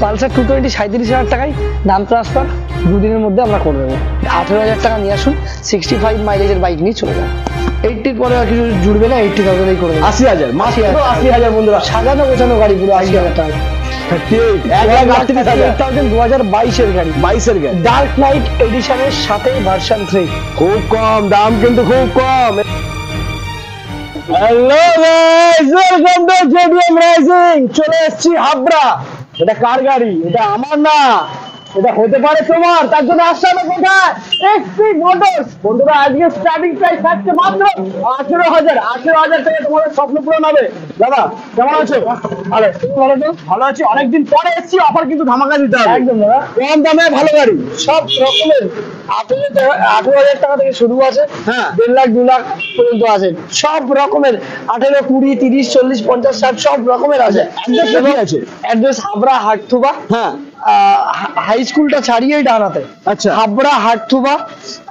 Pulsar 220 37,000 টাকায় দাম transfer দুদিনের মধ্যে আমরা করে দেবো। 18,000 টাকা নিয়ে আসুন, 65 মাইলেজের বাইক নিয়ে চলে যান। 80 পরে আর কিছু জুড়বে না, 80,000 করে দেবো। 80,000 মাত্র 80,000 বন্ধুরা, সাজানো গোছানো গাড়ি পুরো 80,000 টাকা। 2022-এর গাড়ি, 22-এর গাড়ি, ডার্ক নাইট এডিশনের সাথে ভার্সন 3। খুব কম দাম, কিন্তু খুব কম। Hello guys, welcome to JDM rising. চলে এসেছি হাবড়া। এটা কার গাড়ি? এটা আমার না, এটা হতে পারে তোমার। তার জন্য আসতে হবে কোথায়? SP motors. বন্ধুরা, আজকে স্টার্টিং প্রাইস থাকছে মাত্র 18,000। 18,000 থেকে তোমাদের স্বপ্ন পূরণ হবে। দাদা কেমন আছো? ভালো। তুমি ভালো তো? ভালো আছি। অনেকদিন পরে এসেছি, অফার কিন্তু ধামাকা দিতে হবে। একদম দাদা, কম দামে ভালো গাড়ি, সব রকমের 18,000 টাকা থেকে শুরু আছে, হ্যাঁ 1.5 লাখ 2 লাখ পর্যন্ত আছে। সব রকমের 18, 20, 30, 40, 50, 60 সব রকমের আছে। অ্যাড্রেস হাবড়া হাটথুবা। হ্যাঁ, হাই স্কুলটা ছাড়িয়েই ডানাতে। আচ্ছা। হাবড়া হাটথুবা,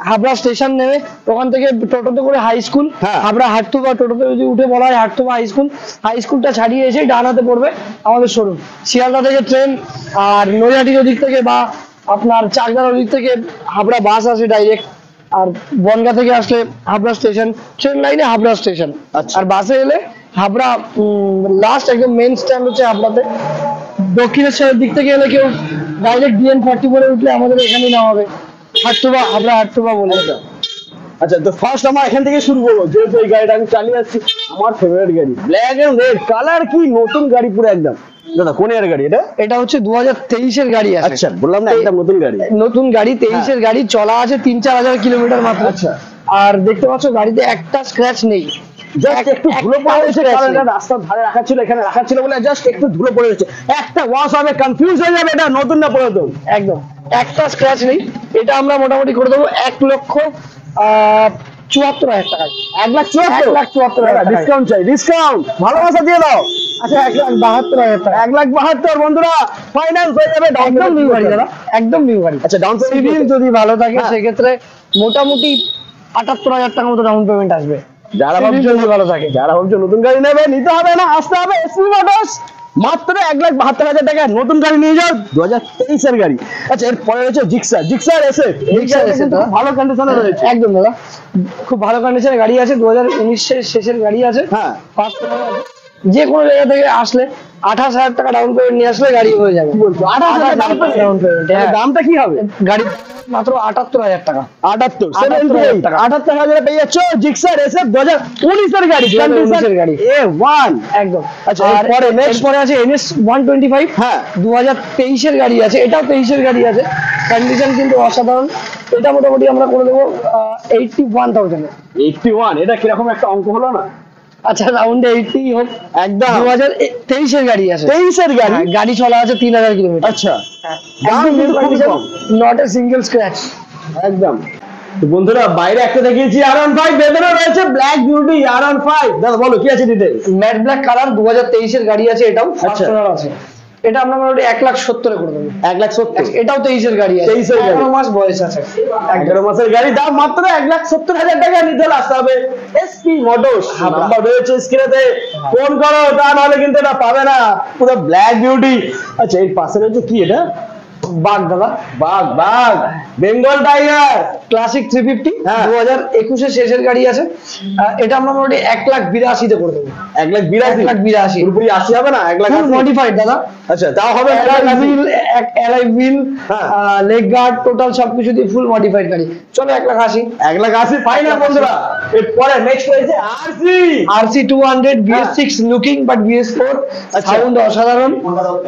হাবড়া স্টেশন নেমে ওখান থেকে টোটোতে করে হাই স্কুল, হ্যাঁ। হাবড়া হাটথুবা টোটোতে যদি উঠে বলা হয় হাটথুবা হাই স্কুল, হাই স্কুলটা ছাড়িয়ে এসে ডানাতে পড়বে আমাদের শোরুম। শিয়ালদা থেকে ট্রেন, আর নৈহাটির ওদিক থেকে বা আপনার চাকদার ওদিক থেকে হাবড়া বাস আসে ডাইরেক্ট। আর বনগা থেকে আসলে হাবড়া স্টেশন, ট্রেন লাইনে হাবড়া স্টেশন। আচ্ছা। আর বাসে এলে হাবড়া লাস্ট একদম মেন স্ট্যান্ড হচ্ছে হাবড়াতে। দক্ষিণেশ্বরের দিক থেকে এলে কেউ ডাইরেক্ট DN40 বলে উঠলে আমাদের এখানেই নামাবে, হাটথুবা, হাবড়া হাটথুবা বলে। আচ্ছা, তো ফার্স্ট আমরা এখান থেকে শুরু করবো, যেহেতু এই গাড়িটা আমি চালিয়ে আসছি। আমার ফেভারিট গাড়ি, ব্ল্যাক এন্ড রেড কালার, কি নতুন গাড়ি পুরো একদম। দাদা কোন এর গাড়ি এটা? এটা হচ্ছে 2023-এর গাড়ি আছে। আচ্ছা, বললাম না একদম নতুন গাড়ি। নতুন গাড়ি, 23-এর গাড়ি, চলা আছে 3-4 হাজার কিলোমিটার মাত্র। আচ্ছা। আর দেখতে পাচ্ছ গাড়িতে একটা স্ক্র্যাচ নেই, জাস্ট একটু ধুলো পড়ে রয়েছে, কারণ এটা রাস্তার ধারে রাখা ছিল, এখানে রাখা ছিল বলে জাস্ট একটু ধুলো পড়ে রয়েছে। একটা ওয়াশ হবে, কনফিউজ হয়ে যাবে এটা নতুন না পুরাতন। একদম একটা স্ক্র্যাচ নেই। এটা আমরা মোটামুটি করে দেবো 1,74,000 টাকা। 1,74,000 ডিসকাউন্ট চাই, ডিসকাউন্ট ভালোবাসা দিয়ে দাও। আচ্ছা, 1,72,000 টাকা। 1,72,000 বন্ধুরা, ফাইন্যান্স হয়ে যাবে। একদম নিউ গাড়ি দাদা, একদম নিউ গাড়ি। আচ্ছা, ডাউন সিভিল যদি ভালো থাকে হ্যাঁ। সেক্ষেত্রে মোটামুটি 78,000 টাকা মতো ডাউন পেমেন্ট আসবে। যারা ভাবছো ভালো থাকে, যারা ভাবছো নতুন গাড়ি নেবে, নিতে হবে না, আসতে হবে এসপি মোটরস। মাত্র 1,72,000 টাকা নতুন গাড়ি নিয়ে যাও, 2023-এর গাড়ি। আচ্ছা, এরপরে রয়েছে জিক্সার, জিক্সার এসে ভালো কন্ডিশনে রয়েছে। একদম দাদা, খুব ভালো কন্ডিশনের গাড়ি আছে, 2019-এর শেষের গাড়ি আছে। হ্যাঁ, যে কোনো জায়গা থেকে আসলে 28,000 টাকা ডাউন পেমেন্ট নিয়ে আসলে গাড়ি হয়ে যাবে। 28,000 ডাউন পেমেন্ট। দামটা কি হবে? গাড়ি মাত্র 78,000 টাকা। 78,000 টাকা। 78,000 পেয়ে যাচ্ছ জিক্সার এসে 2019-এর গাড়ি। 2019-এর গাড়ি A1 একদম। আচ্ছা, এরপরে নেক্সট পরে আছে NS 125। হ্যাঁ, 2023-এর গাড়ি আছে, এটাও 23-এর গাড়ি আছে। কন্ডিশন কিন্তু অসাধারণ। এটা মোটামুটি আমরা করে দেবো 81,000। 81 এটা কিরকম একটা অঙ্ক হলো না? আচ্ছা, রাউন্ডে 80 হোক। একদম 2023-এর গাড়ি আছে। 23-এর গাড়ি। গাড়ি চলা আছে 3,000 কিলোমিটার। আচ্ছা, একদম new condition, not a single scratch. একদম। তো বন্ধুরা, বাইরে একটা দেখিয়েছি R15, ভেতরে রয়েছে ব্ল্যাক বিউটি R15। দাদা বলো কি আছে ডিটেইলস? ম্যাট ব্ল্যাক কালার, 2023-এর গাড়ি আছে, এটাও ফার্স্ট আচ্ছা। ওনার আছে। এটা আমরা মোটামুটি 1,70,000 করে দেবো। 1,70,000। এটাও 23-এর গাড়ি আছে, 23-এর গাড়ি। 11 মাস বয়স আছে। 11 মাসের গাড়ি, দাম মাত্র 1,70,000 টাকা। নিতে হলে আসতে হবে এসপি মোটরস। নাম্বার রয়েছে স্ক্রিনেতে, ফোন করো, তা নাহলে কিন্তু এটা পাবে না। পুরো ব্ল্যাক বিউটি। আচ্ছা, এর পাশে রয়েছে কি এটা? বাঘ দাদা, বাঘ, বাঘ বেঙ্গল টাইগার ক্লাসিক 350। হ্যাঁ। 2021-এর শেষের গাড়ি আছে। এটা আমরা মোটামুটি 1,82,000 করে দেবো। 1,82,000 পুরোপুরি 80 হবে না? 1,80,000 মডিফাইড দাদা। আচ্ছা, তাও হবে। অ্যালয় হুইল, হ্যাঁ। লেগ গার্ড, টোটাল সবকিছু দিয়ে ফুল মডিফাইড গাড়ি। চলো 1,80,000। 1,80,000 ফাইনাল বন্ধুরা। এরপরে নেক্সট রয়েছে RC 200 BS6 looking, but BS4 আচ্ছা। সাউন্ড অসাধারণ।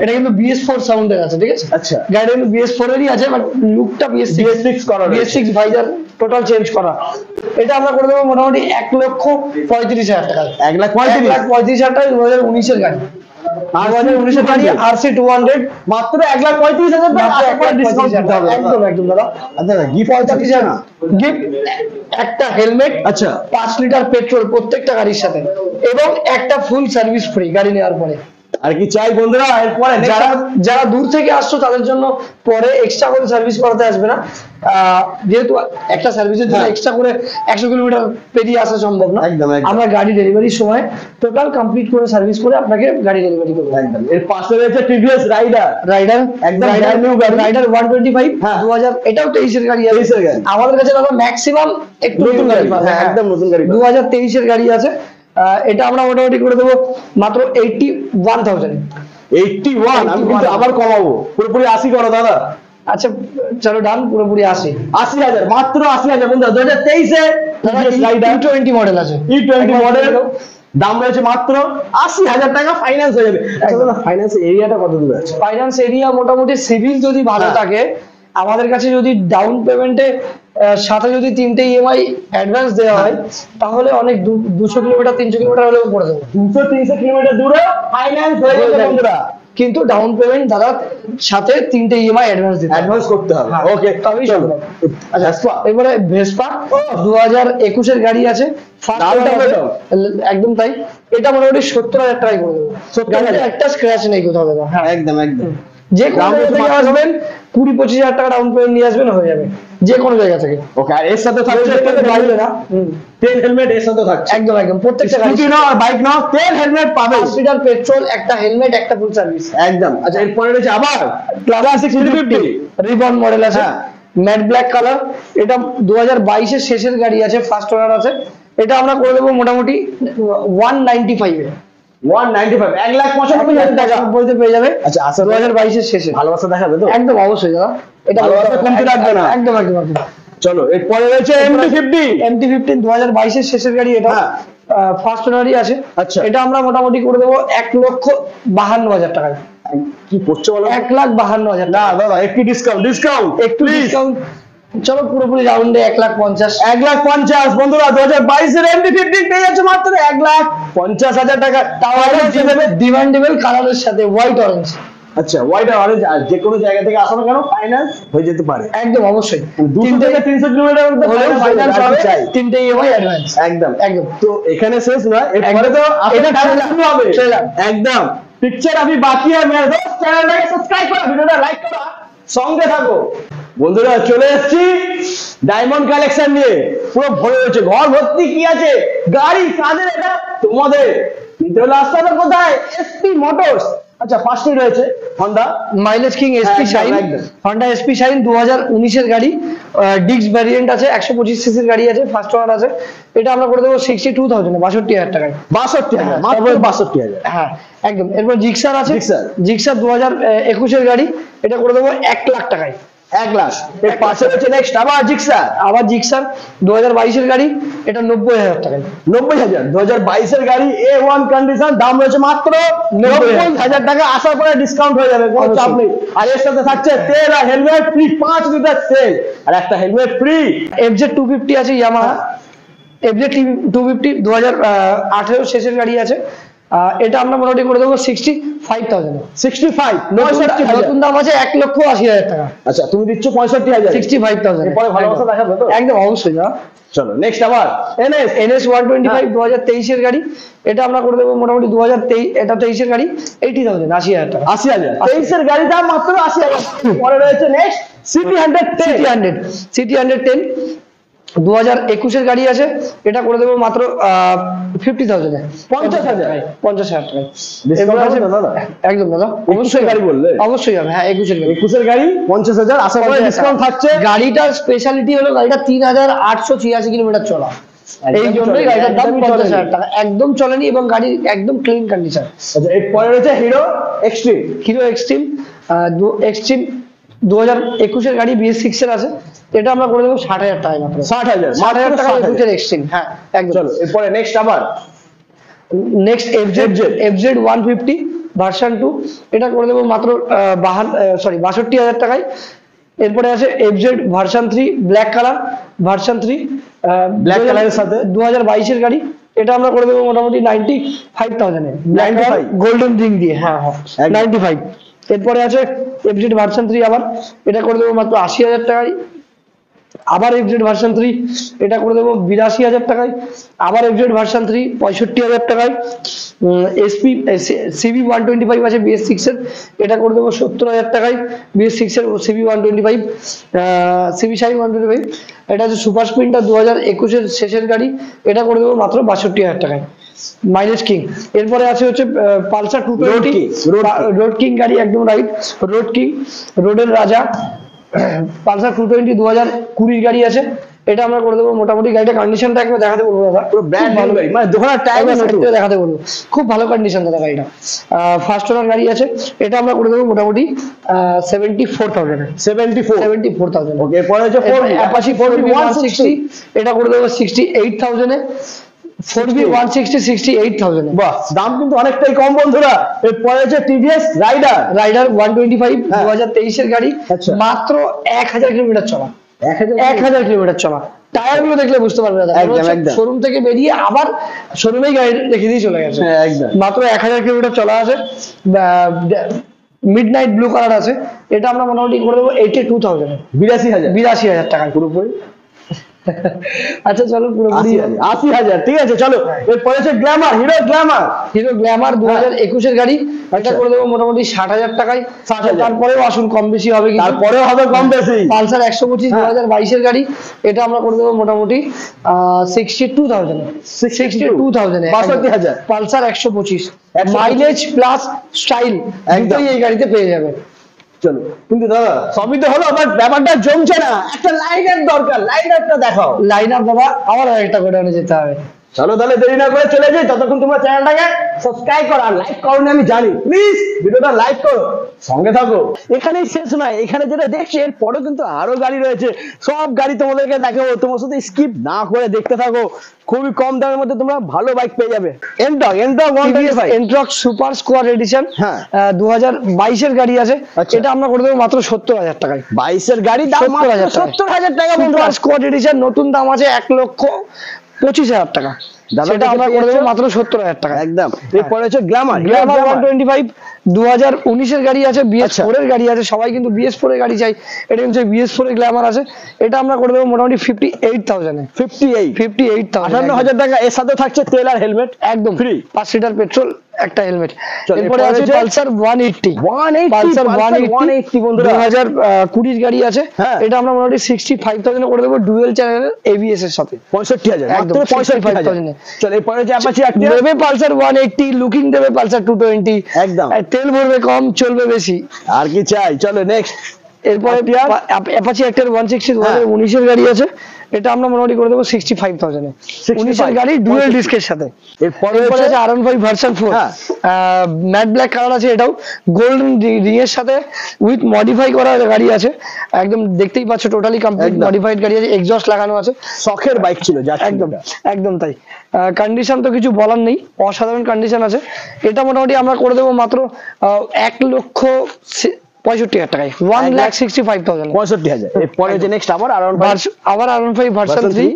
এটা কিন্তু BS4 সাউন্ডের আছে, ঠিক আছে? আচ্ছা, গাড়িটা কিন্তু BS4-এরই আছে, বাট লুকটা BS6 করা রয়েছে। BS6 ভাইজার টোটাল চেঞ্জ করা। এটা আমরা করে দেবো মোটামুটি 1,35,000 টাকা। 1,35,000 টাকা। 2019-এর গাড়ি, 2019-এর গাড়ি RC 200 মাত্র 1,35,000 টাকা। ডিসকাউন্ট দিতে হবে। একদম একদম দাদা। আচ্ছা, গিফট আছে না? গিফট একটা হেলমেট, আচ্ছা, 5 লিটার পেট্রোল প্রত্যেকটা গাড়ির সাথে, এবং একটা ফুল সার্ভিস ফ্রি গাড়ি নেওয়ার পরে। আর কি চাই বন্ধুরা এরপরে যারা যারা দূর থেকে আসছো তাদের জন্য পরে এক্সট্রা করে সার্ভিস করাতে আসবে না, যেহেতু একটা সার্ভিসের জন্য এক্সট্রা করে 100 কিলোমিটার পেরিয়ে আসা সম্ভব না। একদম, একদম। আমরা গাড়ি ডেলিভারির সময় টোটাল কমপ্লিট করে সার্ভিস করে আপনাকে গাড়ি ডেলিভারি করবো। একদম। এর পাশে রয়েছে টিভিএস রাইডার, রাইডার একদম রাইডার brand new গাড়ি। রাইডার 125 হ্যাঁ। 2000, এটাও 23 এর গাড়ি আছে। 23 এর গাড়ি। আমাদের কাছে দাদা ম্যাক্সিমাম একটু নতুন গাড়ি, পাবে। হ্যাঁ, একদম নতুন গাড়ি পাবে। 2023 এর গাড়ি আছে। এটা আমরা মোটামুটি করে দেবো মাত্র 81,000। 81। আমি কিন্তু আবার কমাবো, পুরোপুরি 80 করো দাদা। আচ্ছা চলো ডান, পুরোপুরি 80। 80,000, মাত্র 80,000 বন্ধুরা। 2023 এ টিভিএস রাইডার E20 মডেল আছে। E20 মডেল, দাম রয়েছে মাত্র 80,000 টাকা, ফাইন্যান্স হয়ে যাবে। আচ্ছা দাদা, ফাইন্যান্স এরিয়াটা কত দূর আছে? ফাইন্যান্স এরিয়া মোটামুটি সিভিল যদি ভালো হ্যাঁ। থাকে, আমাদের কাছে যদি ডাউন পেমেন্টে সাথে যদি 3টে ইএমআই অ্যাডভান্স দেওয়া হয়, তাহলে অনেক 200 কিলোমিটার 300 কিলোমিটার হলেও করে দেবো। 200-300 কিলোমিটার দূরে ফাইন্যান্স হয়ে যাবে বন্ধুরা। কিন্তু ডাউন পেমেন্ট দাদা সাথে 3টে ইএমআই অ্যাডভান্স দিতে হবে। অ্যাডভান্স করতে হবে। হ্যাঁ, ওকে, তবেই চলো। সম্ভব। আচ্ছা, এবারে ভেসপা 2021 এর গাড়ি আছে, First দারুণ owner আছে। দাম। একদম তাই, এটা মোটামুটি 70,000 টাকায় করে দেবো। 70,000 গাড়িতে একটা স্ক্র্যাচ নেই কোথাও দাদা। হ্যাঁ, একদম একদম। যে কোনো দাম জায়গা তো থেকে মাত্র- আসবেন 20-25 হাজার টাকা ডাউন পেমেন্ট নিয়ে আসবেন, হয়ে যাবে যে কোনো জায়গা থেকে। ওকে, আর এর সাথে থাকছে বাইরে না। তেল হেলমেট, এর সাথে থাকছে। একদম একদম প্রত্যেকটা গাড়ি স্কুটি নাও আর বাইক নাও, তেল হেলমেট পাবে। 5 লিটার পেট্রোল, একটা হেলমেট, একটা ফুল সার্ভিস। একদম। আচ্ছা, এরপরে রয়েছে আবার ক্লাসিক 350 রিবন মডেল আছে, হ্যাঁ। Matte black colour. এটা 2022 এর শেষের গাড়ি আছে, ফার্স্ট ওনার আছে। এটা আমরা করে দেবো মোটামুটি 195 এ। 195, 1,95,000 টাকা বলতে পেয়ে যাবে। আচ্ছা, আশা 2022 এর শেষে। ভালোবাসা দেখাবে তো? একদম অবশ্যই দাদা, এটা ভালোবাসা কমতে রাখবে না। একদম একদম একদম। চলো, এরপরে রয়েছে MT-50। MT-15 2022 এর শেষের গাড়ি, এটা হ্যাঁ। ফার্স্ট ওনারই আছে। আচ্ছা। এটা আমরা মোটামুটি করে দেবো 1,52,000 টাকায়। কি করছো বলো? 1,52,000 না দাদা, একটু ডিসকাউন্ট একটু ডিসকাউন্ট। চলো পুরোপুরি রাউন্ডে 1,50,000। 1,50,000 বন্ধুরা। 2022 এর MT-15 পেয়ে যাচ্ছে মাত্র 1,50,000 টাকা। তাও ডিমান্ডেবল কালারের সাথে হোয়াইট অরেঞ্জ। আচ্ছা, হোয়াইট আর অরেঞ্জ, যে কোনো জায়গা থেকে আসো না কেন, ফাইন্যান্স হয়ে যেতে পারে। একদম অবশ্যই 200 থেকে 300 কিলোমিটার মধ্যে ফাইন্যান্স হবে। তিনটে ইএমআই অ্যাডভান্স। একদম একদম। তো এখানে শেষ নয়, এরপরে তো এটা আপনার শুরু হবে। trailer। একদম। পিকচার আমি বাকি है मेरे दोस्त, চ্যানেলটাকে সাবস্ক্রাইব করো, ভিডিওটা লাইক করো, সঙ্গে থাকো। বন্ধুরা চলে এসেছি ডায়মন্ড কালেকশন নিয়ে। পুরো ভরে রয়েছে, ঘর ভর্তি কি আছে, গাড়ি কাদের, এটা তোমাদের। কিন্তু আসতে হবে কোথায়? SP motors. আচ্ছা, ফার্স্টে রয়েছে হন্ডা মাইলেজ কিং এসপি একদম, শাইন, একদম। হন্ডা এসপি শাইন 2019 এর গাড়ি, ডিক্স ভ্যারিয়েন্ট আছে, 125 সিসির গাড়ি আছে, ফার্স্ট ওনার আছে। এটা আমরা করে দেবো 62,000 62,000 টাকায়। 62,000, মাত্র 62,000। হ্যাঁ একদম। এরপর জিক্সার আছে, জিক্সার। জিক্সার 2021 এর গাড়ি, এটা করে দেবো 1 লাখ টাকায়। 1 লাখ। এর পাশে রয়েছে নেক্সট আবার জিক্সার। আবার জিক্সার 2022 এর গাড়ি, এটা 90,000 টাকায়। 90,000। 2022 এর গাড়ি, A1 কন্ডিশন, দাম রয়েছে মাত্র 90,000 টাকা। আসার পরে ডিসকাউন্ট হয়ে যাবে, কোনো চাপ নেই। আর এর সাথে থাকছে তেল আর হেলমেট ফ্রি, 5 লিটার তেল আর একটা হেলমেট ফ্রি। FZ 250 আছে ইয়ামাহা, FZ 250 2018 শেষের গাড়ি আছে। এটা আমরা মোটামুটি করে দেবো 65,000। 65, নতুন দাম আছে 1,80,000 টাকা। আচ্ছা, তুমি দিচ্ছ 65,000। 65,000। এরপরে ভালোবাসা দেখাবে তো? একদম অবশ্যই দাদা। চলো নেক্সট আবার NS। NS 125 2023 এর গাড়ি, এটা আমরা করে দেবো মোটামুটি 2023, এটা 23 এর গাড়ি, 80,000 80,000 টাকা। 80,000। 23 এর গাড়ি দাম মাত্র 80,000। পরে রয়েছে নেক্সট সিটি 110। সিটি 110 2021 এর গাড়ি আছে, এটা করে দেবো মাত্র 50,000 এ। 50,000। 50,000 টাকা। ডিসকাউন্ট আছে না দাদা? একদম দাদা, 21 এর গাড়ি বললে? অবশ্যই হবে। হ্যাঁ 21 এর গাড়ি। 21 এর গাড়ি 50,000, আশা করি ডিসকাউন্ট থাকছে। গাড়িটার স্পেশালিটি হলো গাড়িটা 3,886 কিলোমিটার চলা, এই জন্যই গাড়িটার দাম 50,000 টাকা। একদম চলেনি এবং গাড়ি একদম ক্লিন কন্ডিশন। আচ্ছা, এরপরে রয়েছে Hero Xtreme. Hero Xtreme, Xtreme 2021 এর গাড়ি BS6 এর আছে, এটা আমরা করে দেবো 60,000 টাকায় মাত্র। 60,000, 60,000 টাকা 60,000 21 এর এক্সট্রিম। হ্যাঁ একদম। চলো এরপরে নেক্সট আবার নেক্সট FZ 150 ভার্সন 2, এটা করে দেবো মাত্র 62,000 টাকায়। এরপরে আছে FZ version 3 black colour, version 3 black কালারের সাথে 2022 এর গাড়ি, এটা আমরা করে দেবো মোটামুটি 95,000 এ, 95 গোল্ডেন রিং দিয়ে। হ্যাঁ হ্যাঁ 95। এরপরে আছে FZ ভার্সন 3 আবার, এটা করে দেবো মাত্র 80,000 টাকায়। আবার এফজেড ভার্সন 3 এটা করে দেবো 82,000 টাকায়। আবার এফজেড ভার্সন 3 65,000 টাকায়। এসপি সিবি 125 আছে BS6 এর, এটা করে দেবো 70,000 টাকায়। BS6 এর সিবি 125, সিবি শাইন 125, এটা হচ্ছে সুপার স্প্রিন্টার 2021 এর শেষের গাড়ি, এটা করে দেবো মাত্র 62,000 টাকায়, মাইলেজ কিং। এরপরে আছে হচ্ছে পালসার 220 রোড কিং গাড়ি, একদম রাইট, রোড কিং, রোডের রাজা। পালসার 220 2020 গাড়ি আছে, এটা আমরা করে দেবো মোটামুটি। গাড়িটা কন্ডিশনটা একবার দেখাতে বলবো দাদা, পুরো ব্র্যান্ড নিউ গাড়ি, মানে দোকানের টাইম দেখাতে বলবো, খুব ভালো কন্ডিশন দাদা গাড়িটা। ফার্স্ট ওনার গাড়ি আছে, এটা আমরা করে দেবো মোটামুটি 74,000 74,000। ওকে, এরপরে হচ্ছে অ্যাপাচি 4B 160, এটা করে দেবো 68,000 এ। 4B 160 68,000 এ। বাহ, দাম কিন্তু অনেকটাই কম বন্ধুরা। এরপরে হচ্ছে টিভিএস রাইডার 125 2023 এর গাড়ি, আচ্ছা। মাত্র 1000 কিলোমিটার চলা, 1000 কিলোমিটার চলা। টায়ার গুলো দেখলে বুঝতে পারবে দাদা, একদম। শোরুম থেকে বেরিয়ে আবার শোরুমেই গাড়ি রেখে দিয়ে চলে গেছে। একদম। মাত্র 1000 কিলোমিটার চলা আছে। মিড নাইট ব্লু কালার আছে, এটা আমরা মোটামুটি করে দেবো 82,000 82,000 টাকায় পুরোপুরি। আচ্ছা চলো পুরোপুরি 80,000, ঠিক আছে চলো। এরপরে হচ্ছে গ্ল্যামার, হিরো গ্ল্যামার 2021 এর গাড়ি, এটা করে দেবো মোটামুটি 60,000 টাকায়। 60,000, তারপরেও আসুন কম বেশি হবে, তারপরেও হবে কম বেশি। পালসার 125 2022 এর গাড়ি, এটা আমরা করে দেবো মোটামুটি 62,000 62,000 পালসার 125, মাইলেজ প্লাস স্টাইল দুটোই এই গাড়িতে পেয়ে যাবে। চলো, কিন্তু দাদা সবই তো হলো, বাট ব্যাপারটা জমছে না, একটা লাইনার দরকার, লাইনারটা দেখাও। লাইন আপ দাদা আবার একটা গোডাউনে যেতে হবে। চলো তাহলে দেরি না করে চলে যাই, ততক্ষণ তোমরা চ্যানেলটাকে সাবস্ক্রাইব করো আর লাইক করো না আমি জানি, প্লিজ ভিডিওটা লাইক করো, সঙ্গে থাকো। এখানেই শেষ নয়, এখানে যেটা দেখছি এর পরে কিন্তু আরো গাড়ি রয়েছে, সব গাড়ি তোমাদেরকে দেখাবো, তোমার সাথে স্কিপ না করে দেখতে থাকো। খুবই কম দামের মধ্যে তোমরা ভালো বাইক পেয়ে যাবে। এন্ট্রক সুপার স্কোয়াড এডিশন 2022 এর গাড়ি আছে, এটা আমরা করে দেবো মাত্র 70,000 টাকায়। 22 এর গাড়ি দাম মাত্র 70,000 টাকা। সুপার স্কোয়াড এডিশন নতুন দাম আছে 1,25,000 টাকা, সেটা আমরা করে দেবো মাত্র 70,000 টাকা একদম। এরপরে হচ্ছে গ্ল্যামার 125 2019 এর গাড়ি আছে, BS4 এর গাড়ি আছে, সবাই কিন্তু BS4 এর গাড়ি চাই, এটা কিন্তু BS4 এর গ্ল্যামার আছে, এটা আমরা করে দেবো মোটামুটি 58,000 এ। 58,000 টাকা। এর সাথে থাকছে তেল আর হেলমেট একদম ফ্রি, 5 লিটার পেট্রোল, একটা হেলমেট। এরপরে আছে পালসার 180 পালসার 180 বন্ধুরা 2020 গাড়ি আছে, এটা আমরা মোটামুটি 65,000 এ করে দেবো, ডুয়াল চ্যানেল ABS এর সাথে। 65,000 একদম 65,000 এ। চল এরপরে যে অ্যাপাচি অ্যাক্টিভা দেবে পালসার 180, লুকিং দেবে পালসার 220, একদম। তেল ভরবে কম, চলবে বেশি, আর কি চাই। চলো নেক্সট। এরপরে অ্যাপাচি অ্যাক্টিভ 160 2019 এর গাড়ি আছে, এটা আমরা মোটামুটি করে দেবো 65,000 এ। 19 এর গাড়ি ডুয়াল ডিস্কের সাথে। এরপরে আছে R15 version 4 matte black colour আছে, এটাও গোল্ডেন রিং এর সাথে উইথ মডিফাই করা গাড়ি আছে, একদম দেখতেই পাচ্ছ টোটালি কমপ্লিট মডিফাইড গাড়ি আছে, এক্সজস্ট লাগানো আছে, শখের বাইক ছিল যা, একদম একদম তাই। কন্ডিশন তো কিছু বলার নেই, অসাধারণ কন্ডিশন আছে। এটা মোটামুটি আমরা করে দেবো মাত্র 1,65,000 টাকায়, 1,65,000 65,000। এরপরে যে নেক্সট আবার R15 ভার্সন 3।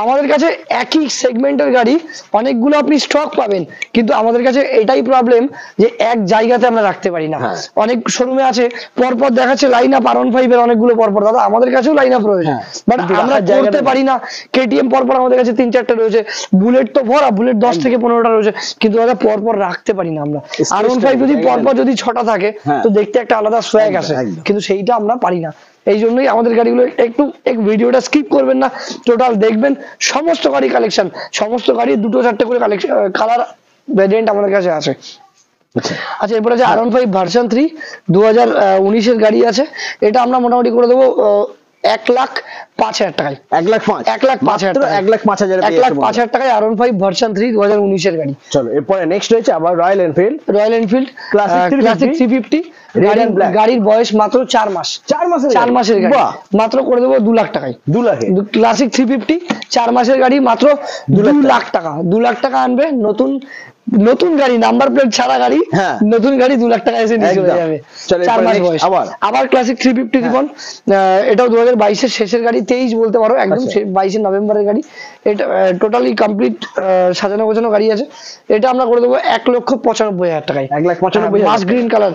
আমাদের কাছে একই সেগমেন্টের গাড়ি অনেকগুলো আপনি স্টক পাবেন, কিন্তু আমাদের কাছে এটাই প্রবলেম যে এক জায়গাতে আমরা রাখতে পারি না। অনেক শোরুমে আছে পরপর দেখাচ্ছে লাইন আপ R15 এর অনেকগুলো পরপর, দাদা আমাদের কাছেও লাইন আপ রয়েছে, বাট আমরা করতে পারি না। KTM পরপর আমাদের কাছে 3-4টা রয়েছে, বুলেট তো ভরা, বুলেট 10 থেকে 15টা রয়েছে, কিন্তু দাদা পরপর রাখতে পারি না আমরা। R15 যদি পরপর যদি 6টা থাকে তো দেখতে একটা আলাদা সোয়াগ আসে, কিন্তু সেইটা আমরা পারি না। এই জন্যই আমাদের গাড়িগুলো একটু ভিডিওটা স্কিপ করবেন না, টোটাল দেখবেন, সমস্ত গাড়ি কালেকশন, সমস্ত গাড়ি 2-4টে করে কালেকশন কালার ভেরিয়েন্ট আমাদের কাছে আছে। আচ্ছা এরপরে আছে R15 ভার্সন 3 2019 এর গাড়ি আছে, এটা আমরা মোটামুটি করে দেবো 1,05,000 টাকায়। 1,05,000 টাকায় R15 ভার্সন 3 2019 এর গাড়ি। চলো এরপরে নেক্সট হচ্ছে আবার রয়্যাল এনফিল্ড ক্লাসিক 350, গাড়ির বয়স মাত্র 4 মাস, 4 মাসের গাড়ি, মাত্র করে দেবো 2 লাখ টাকায়। 2 লাখে ক্লাসিক 350 4 মাসের গাড়ি, মাত্র 2 লাখ টাকা। 2 লাখ টাকা আনবে, নতুন গাড়ি, নাম্বার প্লেট ছাড়া গাড়ি, নতুন গাড়ি 2 লাখ টাকা এসে নিয়ে চলে যাবে। 4 মাস বয়স। আবার ক্লাসিক 350 রিবন, এটাও 2022 এর শেষের গাড়ি, 23 বলতে পারো, একদম 22 নভেম্বরের গাড়ি। এটা টোটালি কমপ্লিট সাজানো গোছানো গাড়ি আছে, এটা আমরা করে দেবো 1,95,000 টাকায়। 1,95,000 মাস গ্রিন কালার,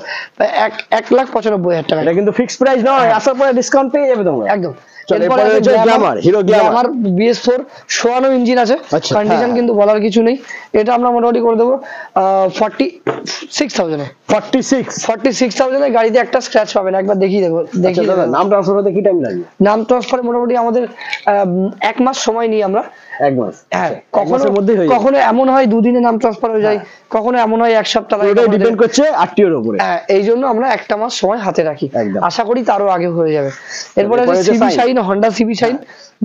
1,95,000 টাকা। এটা কিন্তু ফিক্সড প্রাইস নয়, আসার পরে ডিসকাউন্ট পেয়ে যাবে তোমরা। একদম চল এরপরে হচ্ছে গ্ল্যামার, হিরো গ্ল্যামার BS4 সোয়ানো ইঞ্জিন আছে, আচ্ছা, কন্ডিশন হ্যাঁ। কিন্তু বলার কিছু নেই। এটা আমরা মোটামুটি করে দেবো 46,000 এ। 46,000 এ গাড়িতে একটা স্ক্র্যাচ পাবেন, একবার দেখিয়ে দেবো। আচ্ছা দাদা, নাম ট্রান্সফার হতে কি টাইম লাগবে? নাম ট্রান্সফারে মোটামুটি আমাদের 1 মাস সময় নিই আমরা। 1 মাস? হ্যাঁ, কখনো এমন হয় 2 দিনে নাম ট্রান্সফার হয়ে যায়, কখনো এমন হয় 1 সপ্তাহ লাগে, এটা ডিপেন্ড করছে আরটিওর উপরে। হ্যাঁ, এই জন্য আমরা 1 মাস সময় হাতে রাখি, একদম। আশা করি তারও আগে হয়ে যাবে। এরপরে আছে হচ্ছে CB Shine, Honda CB Shine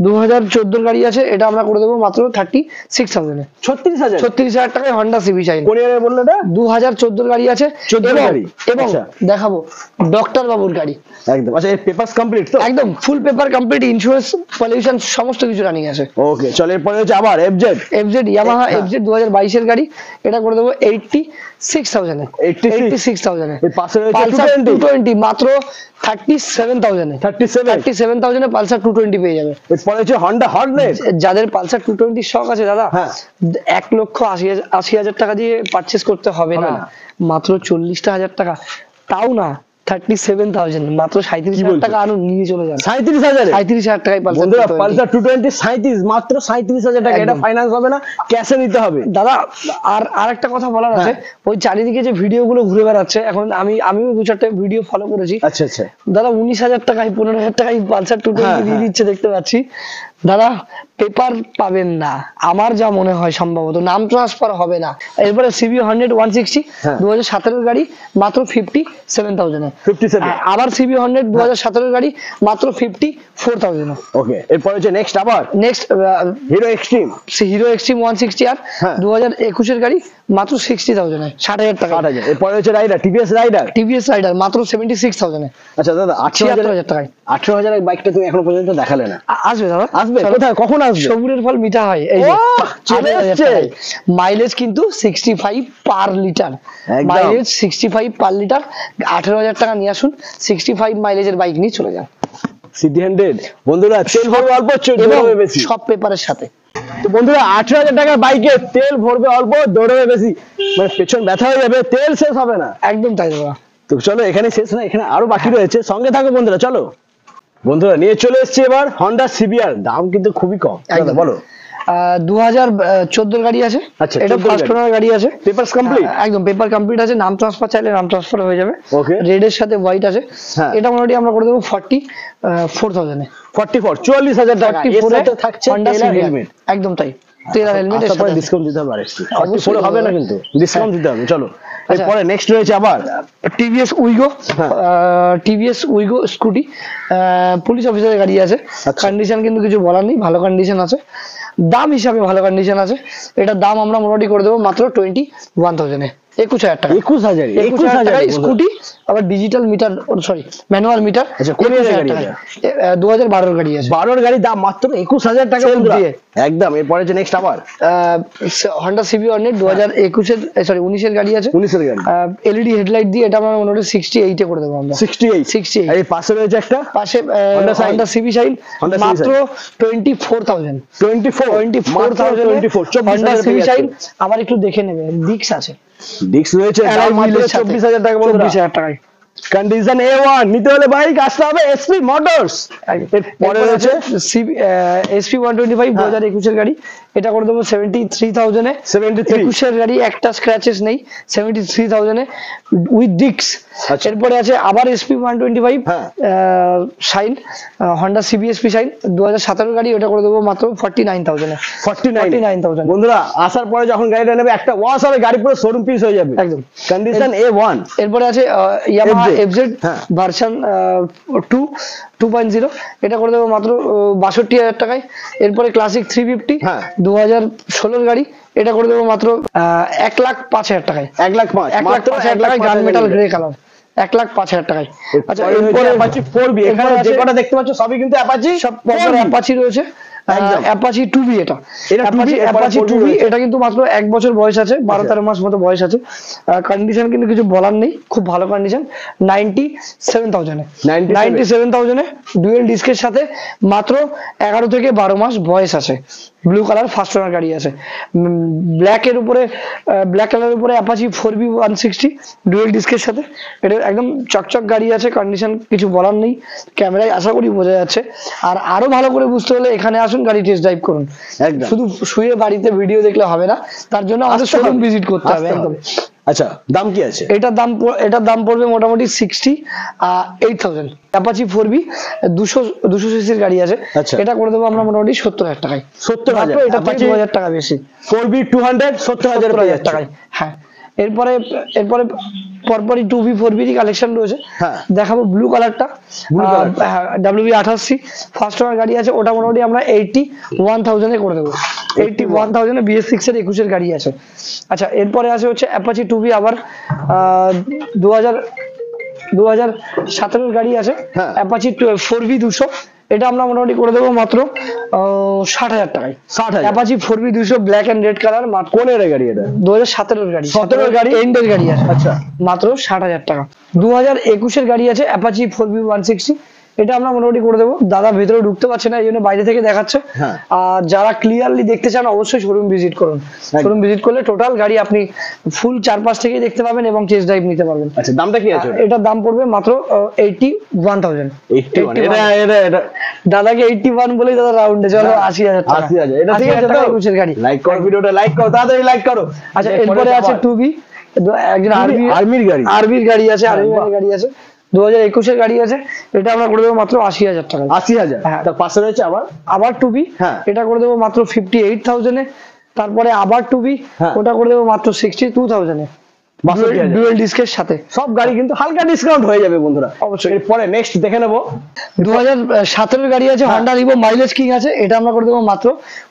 2014 গাড়ি আছে, এটা আমরা করে দেবো মাত্র 36,000 এ। 36,000 টাকায় হন্ডা সিবি শাইন। কোন ইয়ারে বললে এটা? 2014 গাড়ি আছে, 14 গাড়ি। এবং আচ্ছা। দেখাবো ডক্টর বাবুর গাড়ি একদম। আচ্ছা, এর পেপারস কমপ্লিট তো? একদম ফুল পেপার কমপ্লিট, ইন্স্যুরেন্স, পলিউশন সমস্ত কিছু রানিং আছে। ওকে, চল এরপরে হচ্ছে আবার এফজেড, ইয়ামাহা এফজেড 2022 এর গাড়ি, এটা করে দেবো 86,000 এ। 86,000 এ। এর পাশে রয়েছে পালসার 220 মাত্র 37,000 এ। 37,000 এ পালসার 220 পেয়ে যাবে। এরপরে হচ্ছে হন্ডা হর্নেট। যাদের পালসার 220 শখ আছে দাদা, হ্যাঁ। 1,80,000 টাকা দিয়ে পারচেস করতে হবে না, মাত্র 40,000 টাকা, তাও না 37,000, মাত্র 37,000 টাকা আনুন, নিয়ে চলে যান। 37,000 টাকায় বন্ধুরা, পালসার 220 37, মাত্র 37,000 টাকা। এটা ফাইন্যান্স হবে না, ক্যাশে নিতে হবে দাদা। আর একটা কথা বলার আছে, ওই চারিদিকে যে ভিডিও গুলো ঘুরে বেড়াচ্ছে এখন, আমিও 2-4টা ভিডিও ফলো করেছি। আচ্ছা আচ্ছা। দাদা 19,000 টাকায় 15,000 টাকায় পালসার 220 দিয়ে দিচ্ছে, দেখতে পাচ্ছি। দাদা পেপার পাবেন না আমার যা মনে হয়, সম্ভবত নাম ট্রান্সফার হবে না। এরপরে সিবি 100 160 2017 গাড়ি, মাত্র 57,000 এ। 57। আবার সিবি 100 2017 গাড়ি, মাত্র 54,000 এ। ওকে, এরপর হচ্ছে next Hero Xtreme. Hero Xtreme 160 আর 2021 এর গাড়ি, মাত্র 60,000 এ, 60,000 টাকা। এরপর হচ্ছে টিভিএস রাইডার মাত্র 76,000 এ। আচ্ছা দাদা, 78,000 টাকায়। 18,000 এর বাইকটা তুমি এখনো পর্যন্ত দেখালে না। আসবে দাদা, আসবে কোথায়, কখন আসবে? সবুরের ফল মিঠা হয়, এই যে চলে আসছে। মাইলেজ কিন্তু 65 per litre, mileage 65 per litre. 18,000 টাকা নিয়ে আসুন, 65 মাইলেজের বাইক নিয়ে চলে যান। সিটি 100 বন্ধুরা, তেল ভরবে অল্প, দৌড়বে বেশি, সব পেপারের সাথে। তো বন্ধুরা, 18,000 টাকার বাইকে তেল ভরবে অল্প, দৌড়বে বেশি, মানে পেছন ব্যথা হয়ে যাবে, তেল শেষ হবে না। একদম তাই দাদা। তো চলো, এখানে শেষ না, এখানে আরো বাকি রয়েছে, সঙ্গে থাকো বন্ধুরা। চলো বন্ধুরা, নিয়ে চলে এসেছি এবার হন্ডা সিবিআর। দাম কিন্তু খুবই কম, বলো। 2014 গাড়ি আছে, আচ্ছা, এটা ফার্স্ট ওনার গাড়ি আছে, পেপারস কমপ্লিট, একদম পেপার কমপ্লিট আছে। নাম ট্রান্সফার চাইলে নাম ট্রান্সফার হয়ে যাবে। ওকে, রেড এর সাথে হোয়াইট আছে। এটা মোটামুটি আমরা করে দেবো 44,000 এ। 44,000 টাকা। এর সাথে থাকছে হেলমেট, একদম তাই, তেল আর হেলমেট এর সাথে ডিসকাউন্ট দিতে হবে। আরেকটু 44 হবে না কিন্তু, ডিসকাউন্ট দিতে হবে। চলো, এরপরে নেক্সট রয়েছে আবার টিভিএস উইগো স্কুটি, পুলিশ অফিসারের গাড়ি আছে। কন্ডিশন কিন্তু কিছু বলার নেই, ভালো কন্ডিশন আছে, দাম হিসাবে ভালো কন্ডিশন আছে। এটার দাম আমরা মোটামুটি করে দেবো মাত্র 21,000 এ। 21,000 টাকা। 21,000 টাকায় স্কুটি, আবার digital meter, sorry manual meter. আচ্ছা, কোন গাড়ি আছে? 2012 গাড়ি আছে। 12 গাড়ি, দাম মাত্র 21,000 টাকা একদম। এরপরে যে নেক্সট আবার হন্ডা সিবি 100 2019 এর গাড়ি আছে। 19 এর গাড়ি, এলইডি হেডলাইট দিয়ে, এটা আমরা মোটামুটি 68 এ করে দেবো আমরা। 68। এই পাশে রয়েছে একটা, পাশে হন্ডা সিবি শাইন, মাত্র 24,000। 24,000 হন্ডা সিবি শাইন। আবার একটু দেখে নেবে, ডিক্স আছে, ডিক্স রয়েছে, দাম মাত্র 24,000 টাকা। 24,000 টাকায়। কন্ডিশন A1 নিতে হলে বাইক আসতে হবে এসপি মোটরস। পরে রয়েছে এসপি 125 2021 এর গাড়ি, এটা করে দেবো 73,000 এ। 21 এর গাড়ি, একটা স্ক্র্যাচেস নেই, 73,000 এ উইথ ডিক্স। এরপরে আছে আবার এসপি 125 শাইন, হন্ডা সিবিএসপি শাইন 2017 গাড়ি, ওটা করে দেবো মাত্র 49,000 এ। 49,000 বন্ধুরা, আসার পরে যখন গাড়িটা নেবে, একটা ওয়াশ হবে, গাড়ি পুরো শোরুম পিস হয়ে যাবে একদম। Condition A1। এরপরে আছে ইয়ামাহা এফজেড ভার্সন 2.0, এটা করে দেবো মাত্র 62,000 টাকায়। এরপরে ক্লাসিক 350 2016 গাড়ি, এটা করে দেবো মাত্র 1,05,000 টাকায়। 1,05,000 টাকায়, গান মেটাল গ্রে কালার, 1,05,000 টাকায়। আচ্ছা, এরপরে অ্যাপাচি 4B, এখানে যে কটা দেখতে পাচ্ছ সবই কিন্তু অ্যাপাচি, সব অ্যাপাচি রয়েছে। অ্যাপাচি 2B, এটা অ্যাপাচি 2B, এটা কিন্তু মাত্র 1 বছর বয়স আছে, 12-13 মাস মতো বয়স আছে। কন্ডিশন কিন্তু কিছু বলার নেই, খুব ভালো কন্ডিশন। 97,000 এ। 97,000 এ ডুয়েল ডিস্কের সাথে, মাত্র 11 থেকে 12 মাস বয়স আছে। ব্লু কালার ফার্স্ট ওনার গাড়ি আছে। ব্ল্যাক কালারের উপরে অ্যাপাচি 4B 160 ডুয়েল ডিস্কের সাথে, এটা একদম চকচক গাড়ি আছে, কন্ডিশন কিছু বলার নেই, ক্যামেরায় আশা করি বোঝা যাচ্ছে। আর আরো ভালো করে বুঝতে হলে এখানে আসুন, গাড়ি টেস্ট ড্রাইভ করুন, একদম। শুধু শুয়ে বাড়িতে ভিডিও দেখলে হবে না, তার জন্য আমাদের শোরুম ভিজিট করতে হবে একদম। আচ্ছা, দাম কি আছে? এটার দাম পড়বে মোটামুটি 68,000। অ্যাপাচি 4B 200 সিসির গাড়ি আছে, আচ্ছা। এটা করে দেবো আমরা মোটামুটি 70,000 টাকায়। 70,000, এটা থেকে 2,000 টাকা বেশি। 4B 200 70,000 টাকায়। হ্যাঁ, এরপরে পরপরই 2B 4B কালেকশন রয়েছে। হ্যাঁ। দেখাবো ব্লু কালারটা, WB 88 ফার্স্ট ওনার গাড়ি আছে, ওটা মোটামুটি আমরা 81,000 এ করে দেবো। 81,000 এ BS6 এর 21 এর গাড়ি আছে। আচ্ছা, এরপরে আছে হচ্ছে অ্যাপাচি 2B, আবার 2017 এর গাড়ি আছে, হ্যাঁ। অ্যাপাচি 4B 200, এটা আমরা মোটামুটি করে দেবো মাত্র 60,000 টাকায়। 60,000 Apache 4B 200 black and red colour, কোন এর গাড়ি এটা? 2017 এর গাড়ি, 17 এর গাড়ি, এন্ডের গাড়ি আছে। আচ্ছা, মাত্র 60,000 টাকা। 2021 এর গাড়ি আছে অ্যাপাচি 4B 160, এটা আমরা মোটামুটি করে দেবো। দাদা ভেতরে ঢুকতে পারছে না, এই জন্য বাইরে থেকে দেখাচ্ছে। হ্যাঁ। আর যারা ক্লিয়ারলি দেখতে চান অবশ্যই শোরুম ভিজিট করুন। শোরুম ভিজিট করলে টোটাল গাড়ি আপনি ফুল চারপাশ থেকে দেখতে পাবেন এবং টেস্ট ড্রাইভ নিতে পারবেন। আচ্ছা, দামটা কি আছে? এটার দাম পড়বে মাত্র 81,000। 81, এটা দাদাকে 81 বলেই দাদা রাউন্ডে চলো 80,000 টাকা। 80,000, এটা ঠিক আছে তো? 21 গাড়ি। লাইক করো, ভিডিওটা লাইক করো, তাড়াতাড়ি লাইক করো। আচ্ছা, এরপরে আছে 2B, একজন আর্মির গাড়ি, আরবির গাড়ি আছে, আর্মির গাড়ি আছে, 2021 এর গাড়ি আছে, এটা আমরা করে দেবো মাত্র 80,000 টাকা। 80,000, হ্যাঁ। তার পাশে রয়েছে আবার 2B, হ্যাঁ। এটা করে দেবো মাত্র 58,000 এ। তারপরে আবার 2B, হ্যাঁ। ওটা করে দেবো মাত্র 62,000 এ, 62,000 ডুয়েল ডিস্কের সাথে। সব গাড়ি কিন্তু হালকা ডিসকাউন্ট হয়ে যাবে বন্ধুরা। অবশ্যই। এরপরে নেক্সট দেখে নেবো 2017 এর গাড়ি আছে, হন্ডা রিভো মাইলেজ কিং আছে, এটা আমরা করে দেবো মাত্র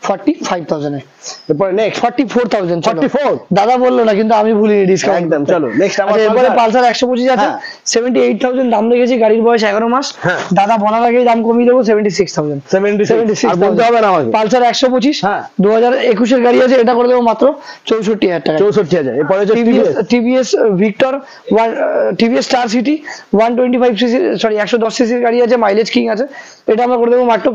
45,000 এ। এরপরে নেক্সট 44,000। 44, দাদা বললো না, কিন্তু আমি ভুলিনি ডিসকাউন্ট একদম। চলো নেক্সট এরপরে পালসার 125 আছে, হ্যাঁ। 78,000 দাম রেখেছি, গাড়ির বয়স 11 মাস। হ্যাঁ। দাদা বলার আগেই দাম কমিয়ে দেবো 76,000। 76, আর বলতে হবে না আমাকে। পালসার 125, হ্যাঁ। 2021 এর গাড়ি আছে, এটা করে দেবো মাত্র 64,000 টাকা। 64,000। এরপরে হচ্ছে TVS Victor, TVS star city 125 CC, sorry 110 সিসির গাড়ি আছে, মাইলেজ কিং আছে, এটা আমরা করে দেবো মাত্র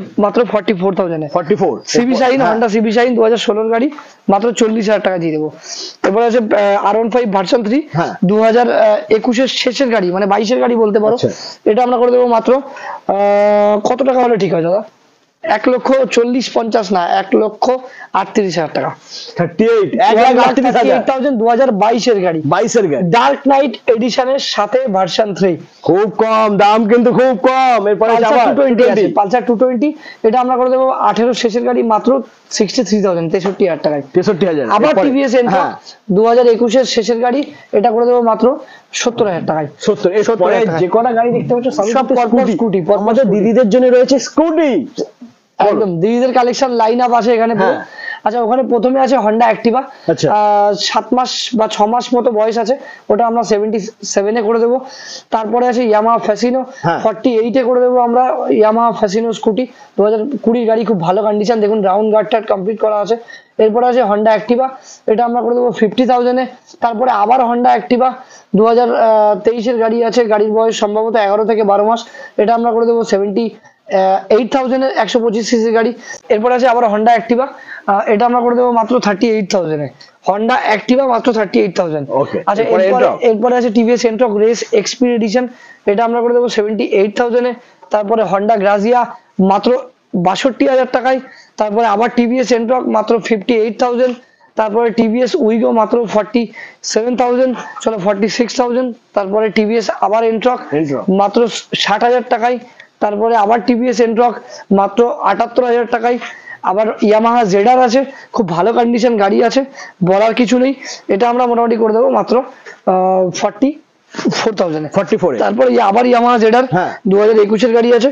44,000 এ। 44, CB Shine, Honda CB Shine 2016 গাড়ি, মাত্র 40,000 টাকা দিয়ে দেবো। এরপরে আছে R15 ভার্সন 3, হ্যাঁ। 2021 এর শেষের গাড়ি, মানে 22 এর গাড়ি বলতে পারো। আচ্ছা। এটা আমরা করে দেবো মাত্র কত টাকা হলে ঠিক হয় দাদা? 1,40,50 না, 1,38,000 টাকা। 38, 1,38,000, 2022 এর গাড়ি, 22 এর গাড়ি, ডার্ক নাইট এডিশনের সাথে ভার্সন 3। খুব কম দাম, কিন্তু খুব কম। এরপরে পালসার 220, এটা আমরা করে দেবো 18 শেষের গাড়ি, মাত্র 63,000, 63,000 টাকায়। 63,000। আবার টিভিএস এন্ট্রক 2021 এর শেষের গাড়ি, এটা করে দেবো মাত্র 70,000 টাকায়। 70। এরপরে যে কটা গাড়ি দেখতে পাচ্ছ সব স্কুটি, আমাদের দিদিদের জন্য রয়েছে স্কুটি, একদম দিদিদের কালেকশন লাইন আপ আছে এখানে পুরো। হ্যাঁ। আচ্ছা, ওখানে প্রথমে আছে হন্ডা অ্যাক্টিভা, আচ্ছা। 7 মাস বা 6 মাস মতো বয়স আছে, ওটা আমরা 77 এ করে দেবো। তারপরে আছে ইয়ামাহা ফ্যাসিনো, হ্যাঁ। 48 এ করে দেবো আমরা ইয়ামাহা ফ্যাসিনো স্কুটি, 2020 গাড়ি, খুব ভালো কন্ডিশন, দেখুন রাউন্ড গার্ডটা কমপ্লিট করা আছে। এরপরে আছে হন্ডা অ্যাক্টিভা, এটা আমরা করে দেবো 50,000 এ। তারপরে আবার হন্ডা অ্যাক্টিভা 2023 এর গাড়ি আছে, গাড়ির বয়স সম্ভবত 11 থেকে 12 মাস, এটা আমরা করে দেবো 78,000 এর, 125 সিসি গাড়ি। এরপর আছে আবার হন্ডা অ্যাক্টিভা, এটা আমরা করে দেবো মাত্র 38,000 এ। হন্ডা অ্যাক্টিভা মাত্র 38,000। ওকে। আচ্ছা, এরপরে আছে TVS Ntorq race XP edition, এটা আমরা করে দেবো 78,000 এ। তারপরে হন্ডা গ্রাজিয়া মাত্র 62,000 টাকায়। তারপরে আবার টিভিএস এন্ট্রক মাত্র 58,000। তারপরে টিভিএস উইগো মাত্র 47,000, চলো 46,000। তারপরে টিভিএস আবার এন্ট্রক মাত্র 60,000 টাকায়। তারপরে আবার টিভিএস এন্ট্রক মাত্র 78,000 টাকায়। আবার ইয়ামাহা জেডার আছে, খুব ভালো কন্ডিশন গাড়ি আছে, বলার কিছু নেই, এটা আমরা মোটামুটি করে দেবো মাত্র 44,000 এ। 44। তারপরে আবার ইয়ামাহা জেডার 2021 এর গাড়ি আছে,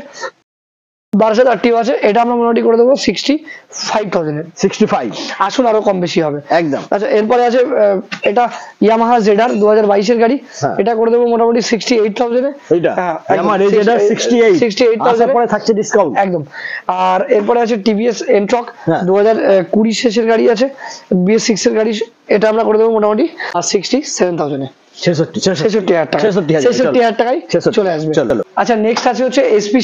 12 অ্যাক্টিভ আছে, এটা আমরা মোটামুটি করে দেবো 65,000 এ। 65, আসুন আরো কম বেশি হবে একদম। আচ্ছা, এরপরে আছে এটা ইয়ামাহা জেডার 2022 এর গাড়ি, এটা করে দেবো মোটামুটি 68,000 এ। এইটা ইয়ামাহা জেডার 68,000 পরে থাকছে ডিসকাউন্ট, একদম। আর এরপরে আছে টিভিএস এন্ট্রক 2020 শেষের গাড়ি আছে, BS6 এর গাড়ি, এটা আমরা করে দেবো মোটামুটি 67,000 এ। 66,000 টাকা 66,000 টাকায় চলে আসবে। আচ্ছা নেক্সট আছে হচ্ছে এসপি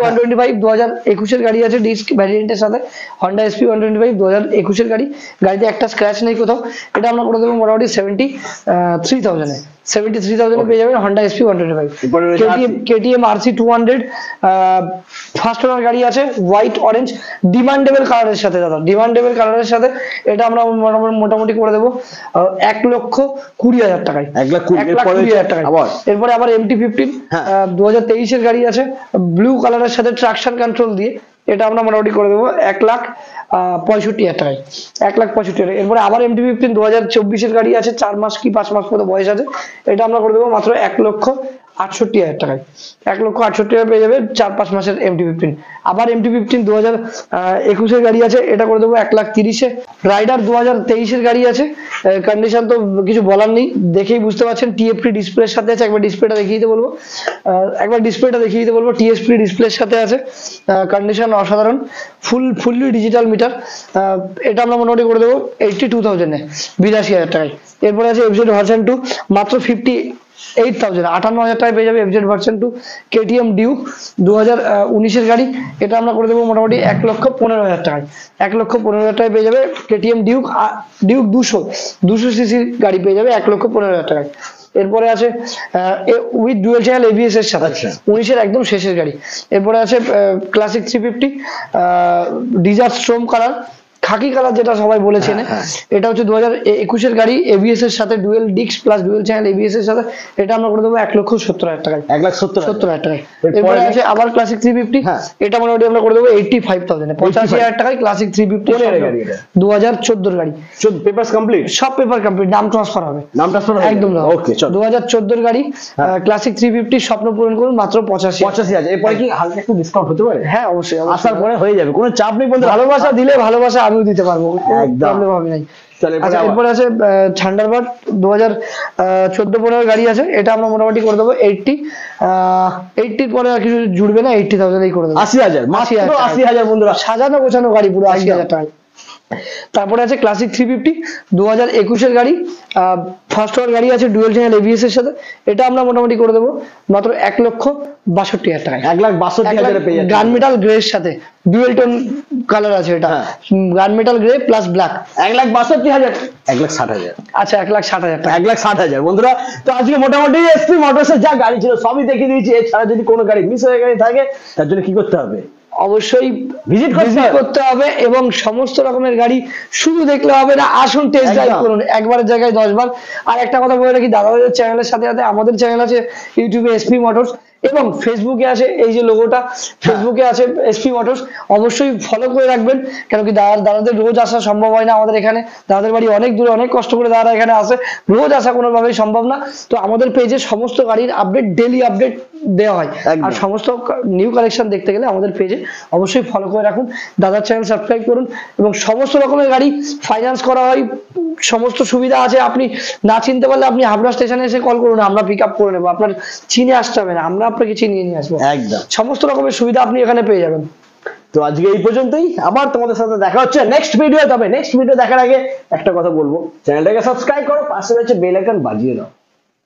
125 2021 এর গাড়ি আছে ডিস্ক ভ্যারিয়েন্টের সাথে, হন্ডা এসপি 125 2021 এর গাড়ি, গাড়িতে একটা স্ক্র্যাচ নেই কোথাও, এটা আমরা করে দেবো মোটামুটি 73,000 এ 73,000 পেয়ে যাবেন Honda SP 125। KTM RC 200 first owner গাড়ি আছে, হোয়াইট অরেঞ্জ ডিমান্ডেবল কালারের সাথে, দাদা ডিমান্ডেবল কালারের সাথে, এটা আমরা মোটামুটি করে দেবো 1,20,000 টাকায়, 1,20,000 টাকায়। এরপরে আবার MT-15 2023 এর গাড়ি আছে ব্লু কালারের সাথে ট্রাকশন কন্ট্রোল দিয়ে, এটা আমরা মোটামুটি করে দেবো 1,65,000 টাকায়, 1,65,000। এরপরে আবার MT-15 2024 এর গাড়ি আছে, 4 মাস কি 5 মাস মতো বয়স আছে, এটা আমরা করে দেবো মাত্র 1,68,000 টাকায়, 1,68,000 পেয়ে যাবে 4-5 মাসের MT-15। আবার MT-15 2021 এর গাড়ি আছে, এটা করে দেবো 1,30,000। রাইডার 2023 এর গাড়ি আছে, কন্ডিশন তো কিছু বলার নেই, দেখেই বুঝতে পারছেন TFT ডিসপ্লের সাথে আছে, একবার ডিসপ্লেটা দেখিয়ে দিতে বলবো, TFT ডিসপ্লের সাথে আছে, কন্ডিশন অসাধারণ, ফুললি ডিজিটাল মিটার, এটা আমরা মোটামুটি করে দেবো 82,000 এ 82,000 টাকায়। এরপরে আছে FZ ভার্সন 2 মাত্র 58,000 58,000 টাকায় পেয়ে যাবে FZ ভার্সন 2। KTM ডিউক 2019 এর গাড়ি, এটা আমরা করে দেবো মোটামুটি 1,15,000 টাকায়, 1,15,000 টাকায় পেয়ে যাবে KTM ডিউক 200 সিসির গাড়ি পেয়ে যাবে 1,15,000 টাকায়। এরপরে আছে উইথ ডুয়েল চ্যানেল ABS এর সাথে, 19 এর একদম শেষের গাড়ি। এরপরে আছে ক্লাসিক 350 ডিজার্ট স্ট্রোম কালার, খাকি কালার যেটা সবাই বলেছেন, এটা হচ্ছে 2021 এর গাড়ি, ABS এর সাথে dual disk plus dual channel ABS এর সাথে, এটা আমরা করে দেবো 1,70,000 টাকায়, 1,70,000 টাকায়। এরপরে আছে আবার ক্লাসিক 350, এটা মোটামুটি আমরা করে দেবো 85,000 এ 85,000 টাকায় ক্লাসিক 350 2014 এর গাড়ি, পেপারস কমপ্লিট, সব পেপার কমপ্লিট, নাম ট্রান্সফার হবে একদম, ওকে চলো। 2014 এর গাড়ি ক্লাসিক 350 স্বপ্ন পূরণ করুন মাত্র 85,000। এরপরে কি হালকা একটু ডিসকাউন্ট হতে পারে? হ্যাঁ অবশ্যই, আসার পরে হয়ে যাবে, কোনো চাপ নেই বন্ধু, ভালোবাসা দিলে ভালোবাসা আমিও দিতে পারবো, প্রবলেম হবে নাই। আচ্ছা এরপরে আছে থান্ডারবার্ড 2014-15 গাড়ি আছে, এটা আমরা মোটামুটি করে দেবো 80 পরে আর কিছু জুড়বে না, 80,000 এই করে দেবো, 80,000 মাত্র 80,000 বন্ধুরা, সাজানো গোছানো গাড়ি পুরো 80,000 টাকায়। তারপরে আছে ক্লাসিক 350 2021 এর গাড়ি, ফার্স্ট ওয়ার গাড়ি আছে ডুয়েল চ্যানেল ABS এর সাথে, এটা আমরা মোটামুটি করে দেবো মাত্র 1,62,000 টাকায়, 1,62,000 পেয়ে যাচ্ছে গান মেটাল গ্রে এর সাথে, ডুয়েল টোন কালার আছে এটা, গান মেটাল গ্রে প্লাস ব্ল্যাক, 1,62,000 1,60,000। আচ্ছা 1,60,000 টাকা, 1,60,000 বন্ধুরা। তো আজকে মোটামুটি এসপি মোটরসের যা গাড়ি ছিল সবই দেখিয়ে দিয়েছি, এছাড়া যদি কোনো গাড়ি মিস হয়ে গেছে থাকে তার জন্য কি করতে হবে? অবশ্যই ভিজিট করতে হবে, এবং সমস্ত রকমের গাড়ি শুধু দেখলে হবে না, আসুন টেস্ট ড্রাইভ করুন, একবারের জায়গায় 10 বার। আর একটা কথা বলে রাখি, দাদাদের চ্যানেলের সাথে সাথে আমাদের চ্যানেল আছে ইউটিউবে এসপি মোটরস, এবং ফেসবুকে আছে এই যে লোগোটা, ফেসবুকে আছে এসপি মোটরস, অবশ্যই ফলো করে রাখবেন, কেন কি দাদাদের রোজ আসা সম্ভব হয় না আমাদের এখানে, দাদাদের বাড়ি অনেক দূরে, অনেক কষ্ট করে দাদারা এখানে আসে, রোজ আসা কোনোভাবেই সম্ভব না। তো আমাদের পেজে সমস্ত গাড়ির আপডেট, ডেইলি আপডেট দেওয়া হয়, আর সমস্ত নিউ কালেকশন দেখতে গেলে আমাদের পেজে অবশ্যই ফলো করে রাখুন, দাদার চ্যানেল সাবস্ক্রাইব করুন, এবং সমস্ত রকমের গাড়ি ফাইন্যান্স করা হয়, সমস্ত সুবিধা আছে। আপনি না চিনতে পারলে আপনি হাবড়া স্টেশনে এসে কল করুন, আমরা পিক আপ করে নেবো, আপনার চিনে আসতে হবে না, আমরা আপনাকে চিনিয়ে নিয়ে আসবো, একদম সমস্ত রকমের সুবিধা আপনি এখানে পেয়ে যাবেন। তো আজকে এই পর্যন্তই, আবার তোমাদের সাথে দেখা হচ্ছে নেক্সট ভিডিও। তবে নেক্সট ভিডিও দেখার আগে একটা কথা বলবো, চ্যানেলটাকে সাবস্ক্রাইব করো, পাশে রয়েছে বেল আইকন বাজিয়ে দাও।